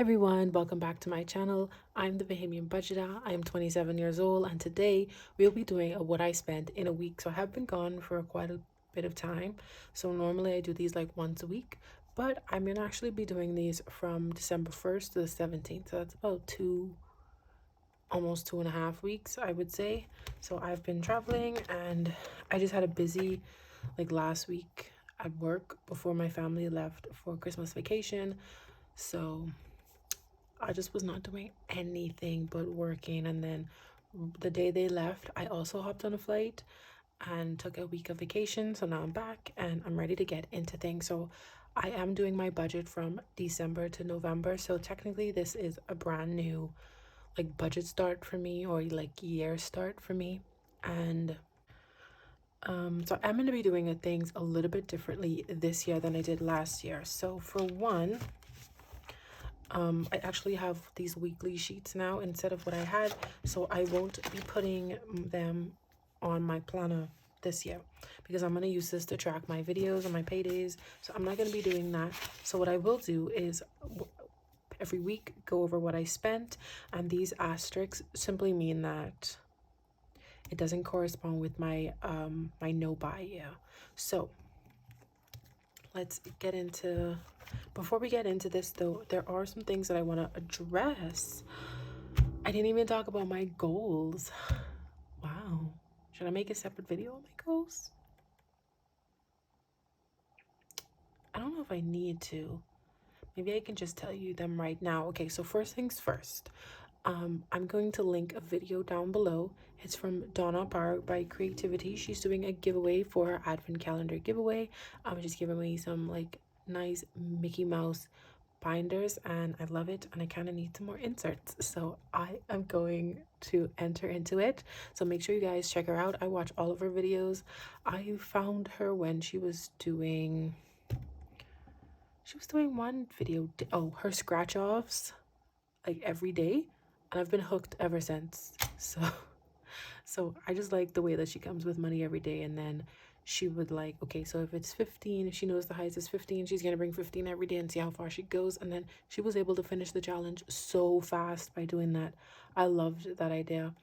Everyone, welcome back to my channel. I'm the Bahamian Budgeter. I am 27 years old, and today we'll be doing a what I spent in a week. So I have been gone for quite a bit of time. So normally I do these like once a week, but I'm gonna actually be doing these from December 1st to the 17th. So that's about almost 2.5 weeks, I would say. So I've been traveling, and I just had a busy like last week at work before my family left for Christmas vacation. So I just was not doing anything but working. And then the day they left, I also hopped on a flight and took a week of vacation. So now I'm back and I'm ready to get into things. So I am doing my budget from December to November. So technically, this is a brand new like budget start for me, or like year start for me. And so I'm going to be doing things a little bit differently this year than I did last year. So for one, I actually have these weekly sheets now instead of what I had, so I won't be putting them on my planner this year because I'm going to use this to track my videos and my paydays. So I'm not going to be doing that. So what I will do is every week go over what I spent, and these asterisks simply mean that it doesn't correspond with my my no buy year. So let's get into, before we get into this though, there are some things that I want to address. I didn't even talk about my goals. Wow. Should I make a separate video on my goals? I don't know if I need to. Maybe I can just tell you them right now. Okay, so first things first. I'm going to link a video down below. It's from Donna by Creativity. She's doing a giveaway for her advent calendar giveaway. Just giving away some like nice Mickey Mouse binders, and I love it, and I kind of need some more inserts, so I am going to enter into it. So make sure you guys check her out. I watch all of her videos. I found her when she was doing one video, her scratch offs like every day, and I've been hooked ever since. So I just like the way that she comes with money every day, and then she would like, okay, so if it's 15, if she knows the highest is 15, she's gonna bring 15 every day and see how far she goes. And then she was able to finish the challenge so fast by doing that. I loved that idea.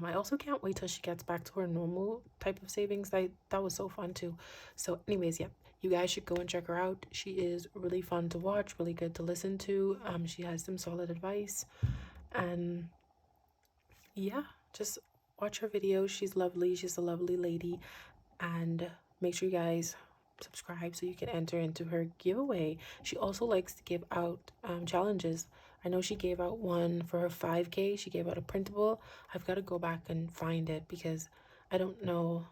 I also can't wait till she gets back to her normal type of savings. That was so fun too. So anyways, yeah, you guys should go and check her out. She is really fun to watch, really good to listen to. She has some solid advice, and yeah, just watch her videos. She's lovely. She's a lovely lady. And make sure you guys subscribe so you can enter into her giveaway. She also likes to give out challenges. I know she gave out one for her 5K. She gave out a printable. I've got to go back and find it because I don't know.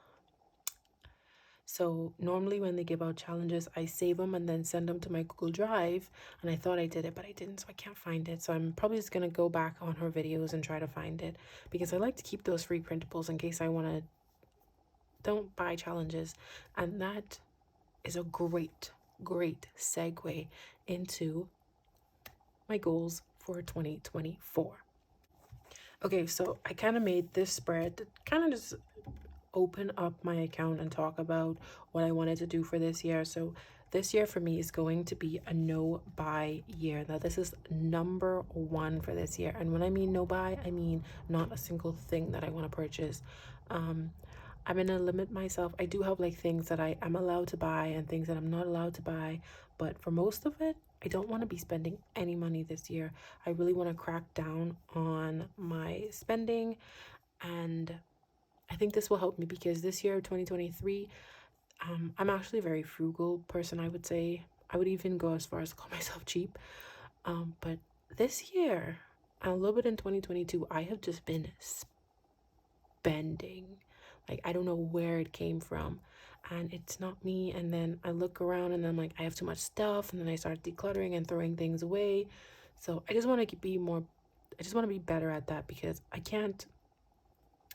So normally when they give out challenges, I save them and then send them to my Google Drive. And I thought I did it, but I didn't, so I can't find it. So I'm probably just going to go back on her videos and try to find it, because I like to keep those free printables in case I want to don't buy challenges. And that is a great segue into my goals for 2024. Okay, so I kind of made this spread to kind of just open up my account and talk about what I wanted to do for this year. So this year for me is going to be a no buy year. Now this is number one for this year, and when I mean no buy, I mean not a single thing that I want to purchase. I'm gonna limit myself. I do have like things that I am allowed to buy and things that I'm not allowed to buy, but for most of it, I don't want to be spending any money this year. I really want to crack down on my spending, and I think this will help me because this year, 2023, I'm actually a very frugal person, I would say. I would even go as far as to call myself cheap. But this year, and a little bit in 2022, I have just been spending. Like, I don't know where it came from, and it's not me. And then I look around and I'm like, I have too much stuff, and then I start decluttering and throwing things away. So I just want to be better at that, because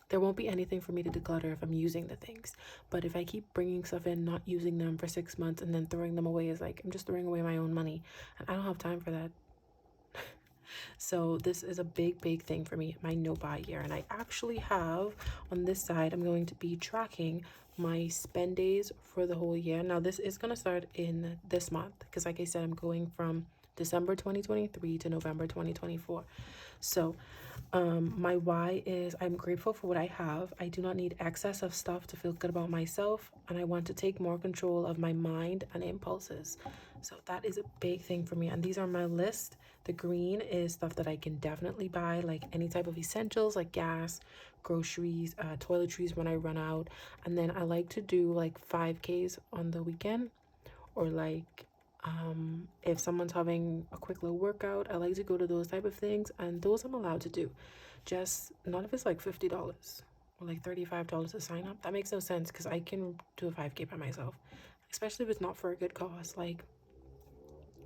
there won't be anything for me to declutter if I'm using the things. But if I keep bringing stuff in, not using them for 6 months, and then throwing them away, is like, I'm just throwing away my own money, and I don't have time for that. So this is a big thing for me, my no buy year. And I actually have on this side, I'm going to be tracking my spend days for the whole year. Now this is going to start in this month, because like I said, I'm going from December 2023 to November 2024. So my why is I'm grateful for what I have. I do not need excess of stuff to feel good about myself, and I want to take more control of my mind and impulses. So that is a big thing for me, and these are my list. The green is stuff that I can definitely buy, like any type of essentials like gas, groceries, toiletries when I run out. And then I like to do like 5Ks on the weekend, or like if someone's having a quick little workout, I like to go to those type of things, and those I'm allowed to do. Just not if it's like $50 or like $35 to sign up. That makes no sense because I can do a 5K by myself, especially if it's not for a good cause. Like,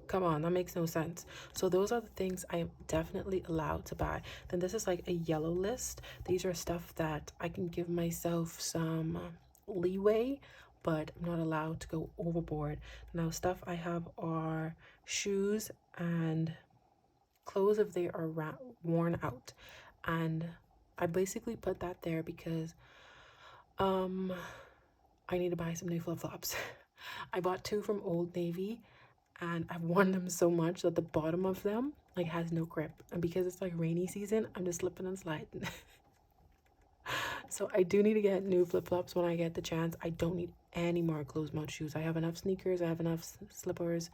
come on, that makes no sense. So those are the things I am definitely allowed to buy. Then this is like a yellow list. These are stuff that I can give myself some leeway, but I'm not allowed to go overboard. Now, stuff I have are shoes and clothes if they are worn out. And I basically put that there because I need to buy some new flip-flops. I bought 2 from Old Navy, and I've worn them so much that the bottom of them like has no grip, and because it's like rainy season, I'm just slipping and sliding. So I do need to get new flip-flops when I get the chance. I don't need any more closed mouth shoes. I have enough sneakers, I have enough slippers.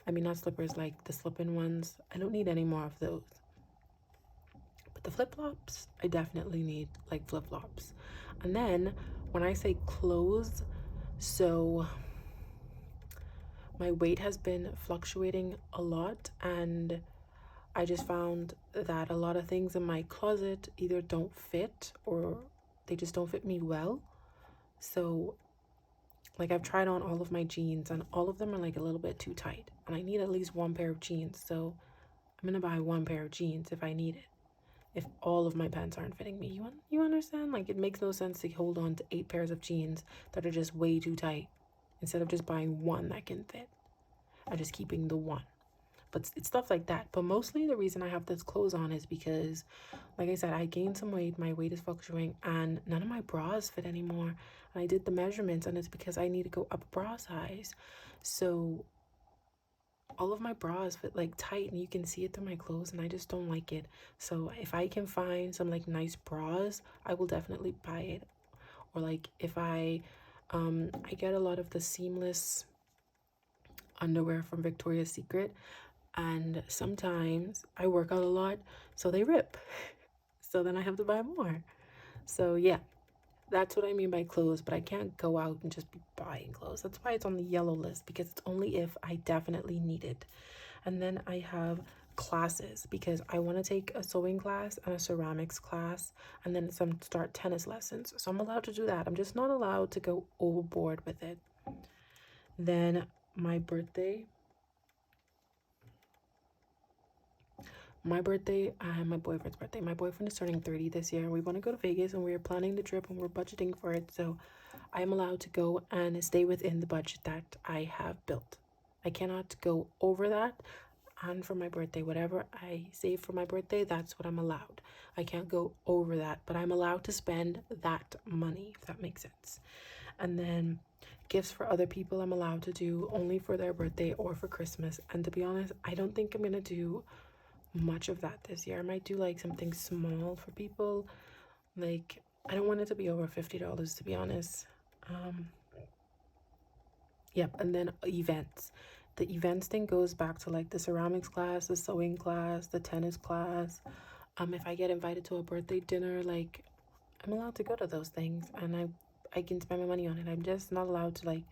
I mean, not slippers, like the slip-in ones. I don't need any more of those. But the flip-flops, I definitely need like flip-flops. And then when I say clothes, so my weight has been fluctuating a lot, and I just found that a lot of things in my closet either don't fit or they just don't fit me well. So like I've tried on all of my jeans and all of them are like a little bit too tight, and I need at least 1 pair of jeans. So I'm gonna buy 1 pair of jeans if I need it, if all of my pants aren't fitting me. You understand? Like, it makes no sense to hold on to 8 pairs of jeans that are just way too tight instead of just buying one that can fit and just keeping the one. But it's stuff like that. But mostly the reason I have this clothes on is because, like I said, I gained some weight, my weight is fluctuating, and none of my bras fit anymore. And I did the measurements, and it's because I need to go up a bra size. So all of my bras fit like tight, and you can see it through my clothes, and I just don't like it. So if I can find some like nice bras, I will definitely buy it. Or like if I get a lot of the seamless underwear from Victoria's Secret, and sometimes I work out a lot, so they rip. So then I have to buy more. So yeah, that's what I mean by clothes, but I can't go out and just be buying clothes. That's why it's on the yellow list, because it's only if I definitely need it. And then I have classes, because I want to take a sewing class and a ceramics class, and then start tennis lessons. So I'm allowed to do that. I'm just not allowed to go overboard with it. Then my birthday and my boyfriend's birthday. My boyfriend is turning 30 this year, and we want to go to Vegas, and we're planning the trip, and we're budgeting for it. So I am allowed to go and stay within the budget that I have built. I cannot go over that. And for my birthday, whatever I save for my birthday, that's what I'm allowed. I can't go over that, but I'm allowed to spend that money, if that makes sense. And then gifts for other people, I'm allowed to do only for their birthday or for Christmas. And to be honest, I don't think I'm gonna do much of that this year. I might do like something small for people. Like, I don't want it to be over $50, to be honest. Yep. And then events. The events thing goes back to like the ceramics class, the sewing class, the tennis class. If I get invited to a birthday dinner, like, I'm allowed to go to those things, and I can spend my money on it. I'm just not allowed to like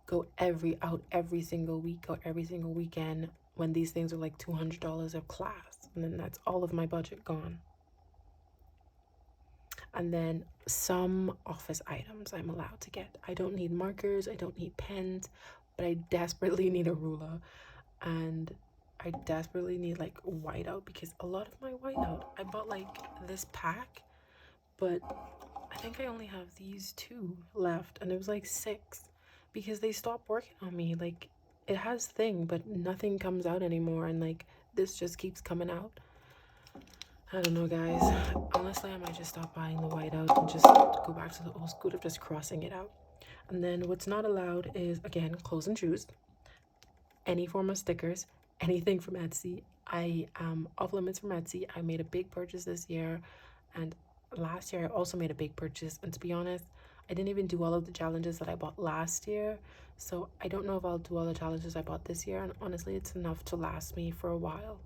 go every single week or every single weekend when these things are like $200 a class, and then that's all of my budget gone. And then some office items I'm allowed to get. I don't need markers, I don't need pens, but I desperately need a ruler, and I desperately need like whiteout, because a lot of my whiteout, I bought like this pack, but I think I only have these 2 left, and it was like 6 because they stopped working on me. Like, it has thing, but nothing comes out anymore, and like this just keeps coming out. I don't know, guys. Honestly, I might just stop buying the whiteout and just go back to the old school of just crossing it out. And then what's not allowed is, again, clothes and shoes, any form of stickers, anything from Etsy. I am off limits from Etsy. I made a big purchase this year, and last year I also made a big purchase. And to be honest, I didn't even do all of the challenges that I bought last year. So I don't know if I'll do all the challenges I bought this year. And honestly, it's enough to last me for a while.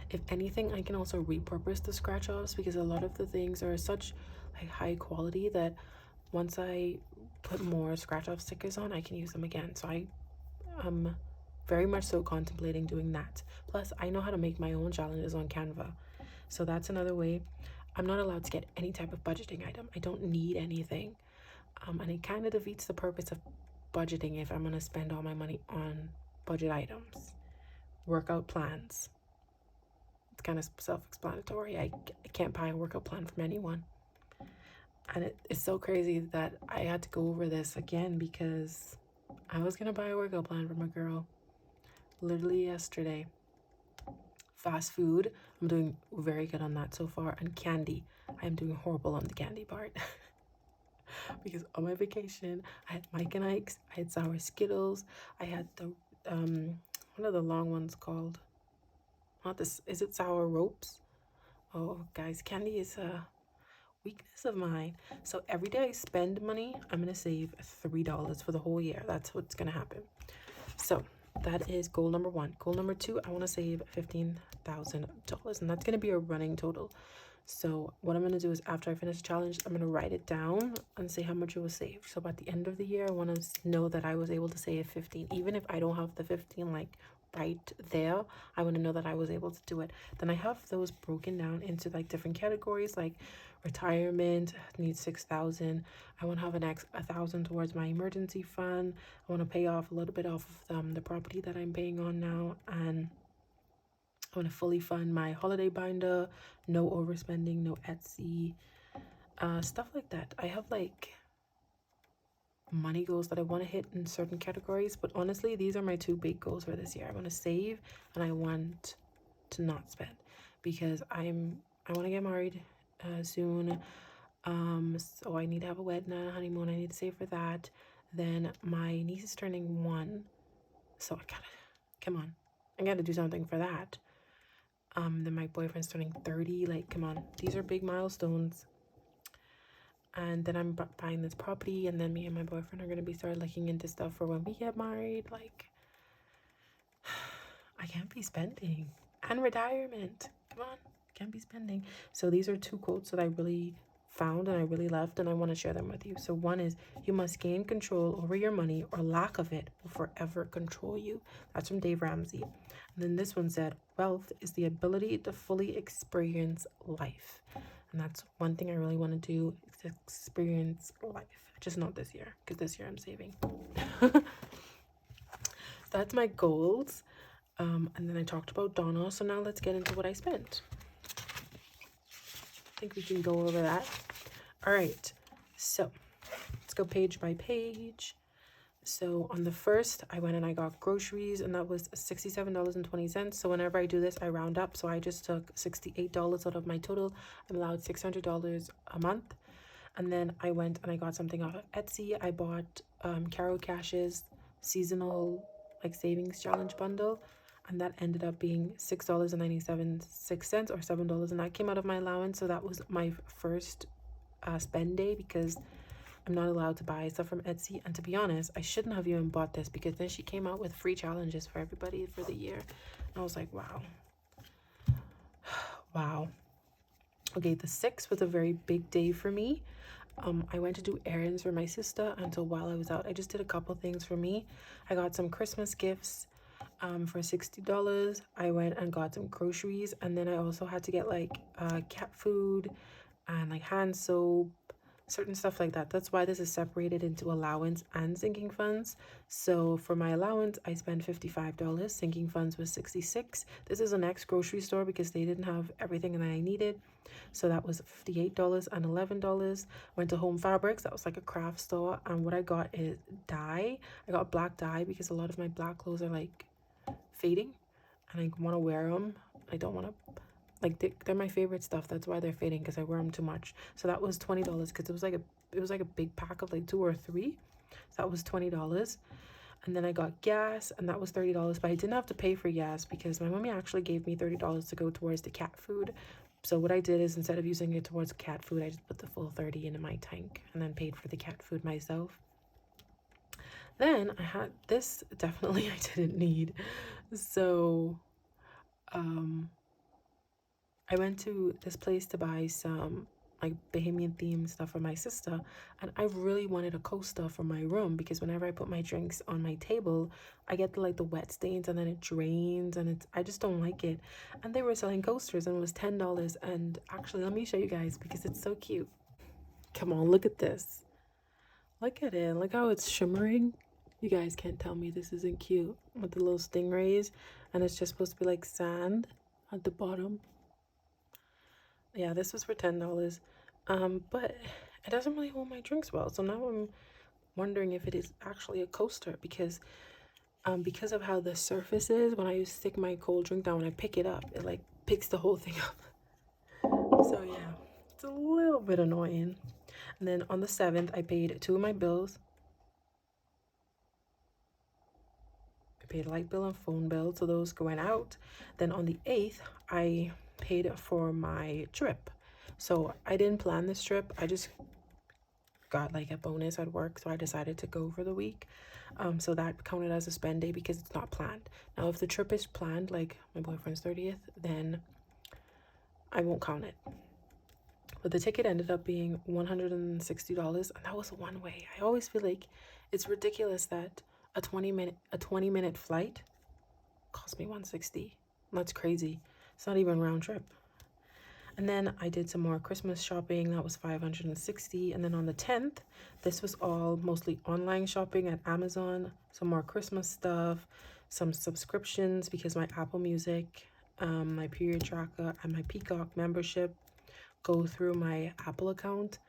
If anything, I can also repurpose the scratch offs because a lot of the things are such like high quality that once I put more scratch off stickers on, I can use them again. So I am very much so contemplating doing that. Plus, I know how to make my own challenges on Canva. So that's another way. I'm not allowed to get any type of budgeting item. I don't need anything. And it kind of defeats the purpose of budgeting if I'm going to spend all my money on budget items. Workout plans. It's kind of self-explanatory. I can't buy a workout plan from anyone. And it's so crazy that I had to go over this again because I was going to buy a workout plan from a girl literally yesterday. Fast food, I'm doing very good on that so far. And candy, I'm doing horrible on the candy part. Because on my vacation, I had Mike and Ike's, I had sour Skittles, I had the, what are the long ones called? Not this, is it sour ropes? Oh, guys, candy is a weakness of mine. So every day I spend money, I'm going to save $3 for the whole year. That's what's going to happen. So that is goal number 1. Goal number 2, I want to save $15,000. And that's going to be a running total. So what I'm going to do is after I finish the challenge, I'm going to write it down and say how much it was saved. So at the end of the year, I want to know that I was able to save 15. Even if I don't have the 15 like right there, I want to know that I was able to do it. Then I have those broken down into like different categories, like retirement needs 6,000. I want to have 1,000 towards my emergency fund. I want to pay off a little bit off of the property that I'm paying on now, and I want to fully fund my holiday binder, no overspending, no Etsy, stuff like that. I have like money goals that I want to hit in certain categories, but honestly, these are my 2 big goals for this year. I want to save and I want to not spend because I want to get married soon. So I need to have a wedding and a honeymoon. I need to save for that. Then my niece is turning 1, so I gotta do something for that. Then my boyfriend's turning 30. Like, come on, these are big milestones. And then I'm buying this property, and then me and my boyfriend are gonna be start looking into stuff for when we get married. Like, I can't be spending. And retirement, come on, can't be spending. So these are 2 quotes that I really found and I really loved, and I want to share them with you. So one is, you must gain control over your money, or lack of it will forever control you. That's from Dave Ramsey. And then this one said, wealth is the ability to fully experience life. And that's one thing I really want to do, is experience life. Just not this year, because this year I'm saving. That's my goals. And then I talked about Donna, so now let's get into what I spent. I think we can go over that. All right, so let's go page by page. So on the first, I went and I got groceries, and that was $67.20. So whenever I do this, I round up. So I just took $68 out of my total. I'm allowed $600 a month. And then I went and I got something off of Etsy. I bought Caro Cash's seasonal like savings challenge bundle, and that ended up being $6.97 or $7, and that came out of my allowance. So that was my first spend day, because I'm not allowed to buy stuff from Etsy. And to be honest, I shouldn't have even bought this, because then she came out with free challenges for everybody for the year, and I was like, wow. Okay, the 6th was a very big day for me. I went to do errands for my sister, and so while I was out, I just did a couple things for me. I got some Christmas gifts for $60. I went and got some groceries, and then I also had to get like cat food and like hand soap, certain stuff like that. That's why this is separated into allowance and sinking funds. So for my allowance, I spent $55. Sinking funds was $66. This is an ex-grocery store because they didn't have everything that I needed. So that was $58 and $11. Went to Home Fabrics. That was like a craft store. And what I got is dye. I got black dye because a lot of my black clothes are like fading, and I want to wear them. I don't want to, like, they're my favorite stuff. That's why they're fading, because I wear them too much. So that was $20, because it was like a big pack of like 2 or 3. So that was $20. And then I got gas, and that was $30, but I didn't have to pay for gas because my mommy actually gave me $30 to go towards the cat food. So what I did is, instead of using it towards cat food, I just put the full 30 into my tank and then paid for the cat food myself. Then I had this, definitely I didn't need. So I went to this place to buy some like Bahamian themed stuff for my sister, and I really wanted a coaster for my room because whenever I put my drinks on my table, I get the wet stains and then it drains, and I just don't like it. And they were selling coasters and it was $10. And actually, let me show you guys because it's so cute. Come on, look at this. Look at it. Look how it's shimmering. You guys can't tell me this isn't cute with the little stingrays, and it's just supposed to be like sand at the bottom. Yeah, this was for $10. But it doesn't really hold my drinks well. So now I'm wondering if it is actually a coaster because of how the surface is. When I stick my cold drink down, when I pick it up, it like picks the whole thing up. So yeah, it's a little bit annoying. And then on the 7th, I paid 2 of my bills. I paid light bill and phone bill, so those going out. Then on the 8th, I paid for my trip. So I didn't plan this trip. I just got like a bonus at work, so I decided to go for the week. So that counted as a spend day because it's not planned. Now, if the trip is planned, like my boyfriend's 30th, then I won't count it. But the ticket ended up being $160, and that was one way. I always feel like it's ridiculous that a 20-minute flight cost me $160. That's crazy. It's not even round trip. And then I did some more Christmas shopping. That was $560. And then on the 10th, this was all mostly online shopping at Amazon. Some more Christmas stuff, some subscriptions because my Apple Music, my period tracker, and my Peacock membership go through my Apple account.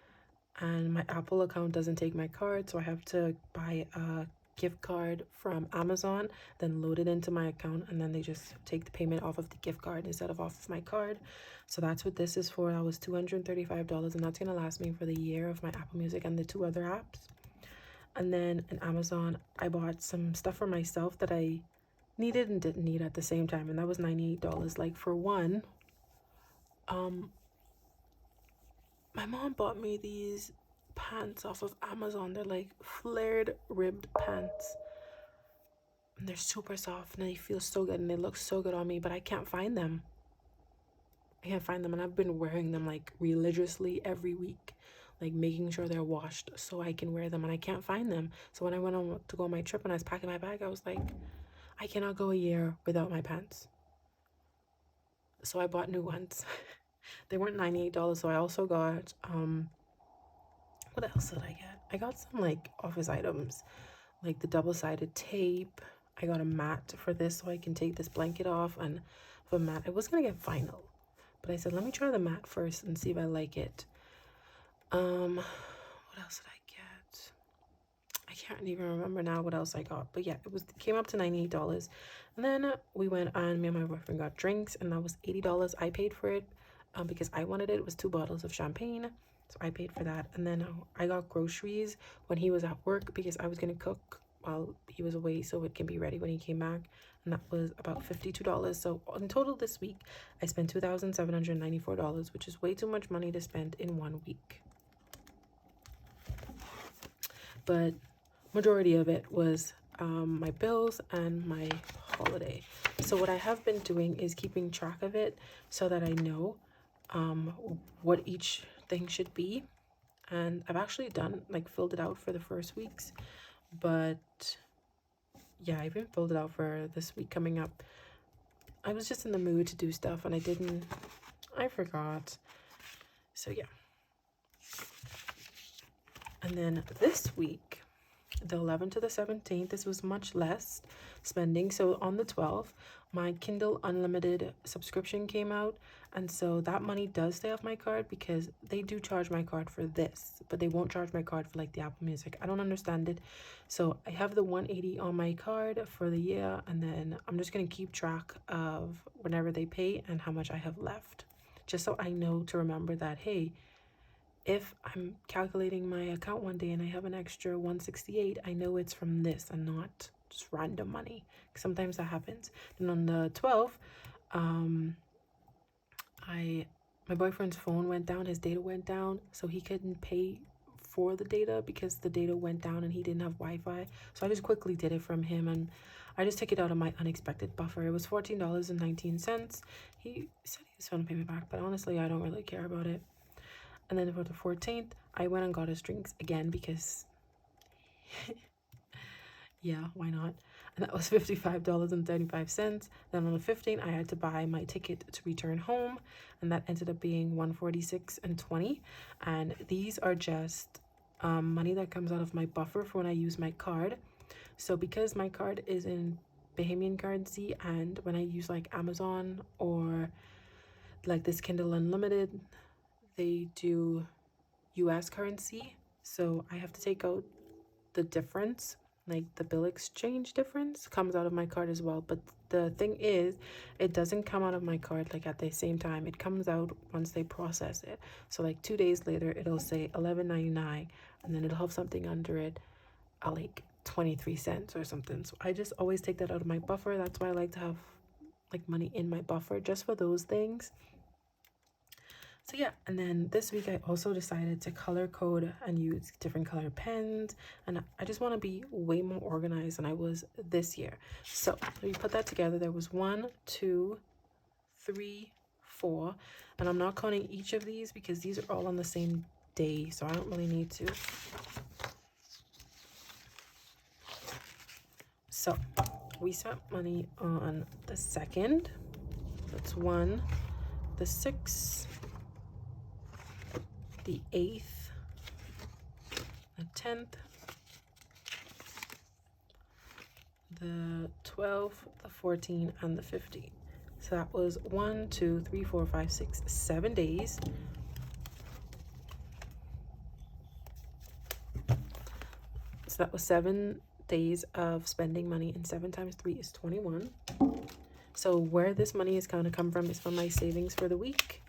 And my Apple account doesn't take my card, so I have to buy a gift card from Amazon, then load it into my account, and then they just take the payment off of the gift card instead of off of my card. So that's what this is for. That was $235, and that's gonna last me for the year of my Apple Music and the 2 other apps. And then in Amazon, I bought some stuff for myself that I needed and didn't need at the same time, and that was $98. Like, for one, my mom bought me these pants off of Amazon. They're like flared ribbed pants. And they're super soft and they feel so good and they look so good on me, but I can't find them. And I've been wearing them like religiously every week, like making sure they're washed so I can wear them, and I can't find them. So when I went on to go on my trip and I was packing my bag, I was like, I cannot go a year without my pants. So I bought new ones. They weren't $98, so I also got what else did I get? I got some like office items, like the double-sided tape. I got a mat for this so I can take this blanket off, and the mat, I was gonna get vinyl, but I said let me try the mat first and see if I like it. What else did I get? I can't even remember now what else I got, but yeah, it came up to $98. And then we went on, me and my boyfriend got drinks, and that was $80. I paid for it because I wanted it. It was 2 bottles of champagne, so I paid for that. And then I got groceries when he was at work because I was gonna cook while he was away so it can be ready when he came back, and that was about $52. So in total this week I spent $2,794, which is way too much money to spend in 1 week. But majority of it was my bills and my holiday. So what I have been doing is keeping track of it so that I know what each thing should be. And I've actually filled it out for the first weeks, but yeah, I even filled it out for this week coming up. I was just in the mood to do stuff and I forgot. So yeah. And then this week, the 11th to the 17th, this was much less spending. So on the 12th, my Kindle Unlimited subscription came out, and so that money does stay off my card because they do charge my card for this, but they won't charge my card for like the Apple Music. I don't understand it. So I have the $180 on my card for the year, and then I'm just gonna keep track of whenever they pay and how much I have left, just so I know to remember that, hey, if I'm calculating my account one day and I have an extra $168, I know it's from this and not just random money. Sometimes that happens. And on the 12th, my boyfriend's phone went down, his data went down, so he couldn't pay for the data because the data went down and he didn't have Wi-Fi. So I just quickly did it from him, and I just took it out of my unexpected buffer. It was $14.19. He said he was going to pay me back, but honestly, I don't really care about it. And then for the 14th, I went and got us drinks again because yeah, why not? And that was $55.35. Then on the 15th, I had to buy my ticket to return home, and that ended up being $146.20. And these are just money that comes out of my buffer for when I use my card. So because my card is in Bahamian currency, and when I use like Amazon or like this Kindle Unlimited, they do US currency. So I have to take out the difference, like the bill exchange difference comes out of my card as well. But the thing is, it doesn't come out of my card like at the same time. It comes out once they process it. So like 2 days later, it'll say $11.99, and then it'll have something under it like 23 cents or something. So I just always take that out of my buffer. That's why I like to have like money in my buffer just for those things. So yeah, and then this week I also decided to color code and use different color pens, and I just want to be way more organized than I was this year. So we put that together. There was 1, 2, 3, 4, and I'm not counting each of these because these are all on the same day, so I don't really need to. So we spent money on the 2nd, that's 1, the 6th, the 8th, the 10th, the 12th, the 14th, and the 15th. So that was 1, 2, 3, 4, 5, 6, 7 days. So that was 7 days of spending money, and 7 times 3 is 21. So where this money is going to come from is from my savings for the week.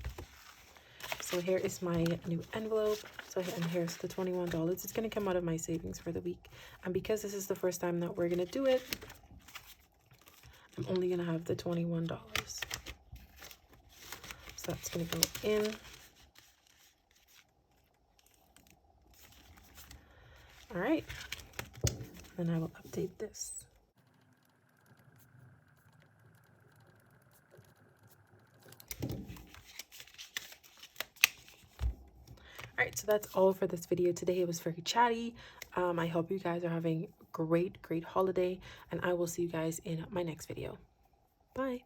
So here is my new envelope. So and here's the $21. It's going to come out of my savings for the week. And because this is the first time that we're going to do it, I'm only going to have the $21. So that's going to go in. All right. Then I will update this. Alright, so that's all for this video today. It was very chatty. I hope you guys are having great holiday, and I will see you guys in my next video. Bye.